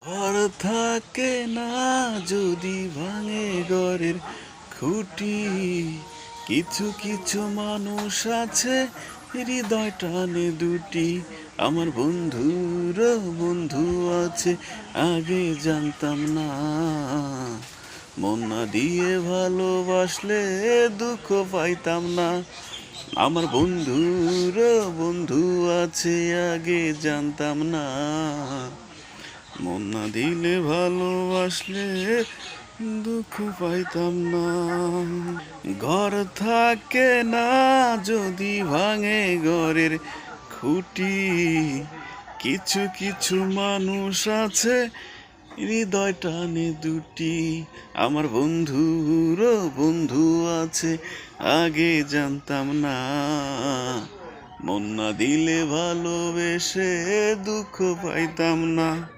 ঘর থাকে না যদি ভাঙে ঘরের খুঁটি, কিছু কিছু মানুষ আছে হৃদয় টানে দুটি। আমার বন্ধুর বন্ধু আছে, আগে জানতাম না। মন না দিয়ে ভালোবাসলে দুঃখ পাইতাম না। আমার বন্ধুর বন্ধু আছে, আগে জানতাম না। মন না দিলে ভালোবাসলে দুঃখ পাইতাম না। ঘর থাকে না যদি ভাঙে ঘরের খুঁটি, কিছু কিছু মানুষ আছে হৃদয় টানে দুটি। আমার বন্ধুর বন্ধু আছে, আগে জানতাম না। মন না দিলে ভালোবেসে দুঃখ পাইতাম না।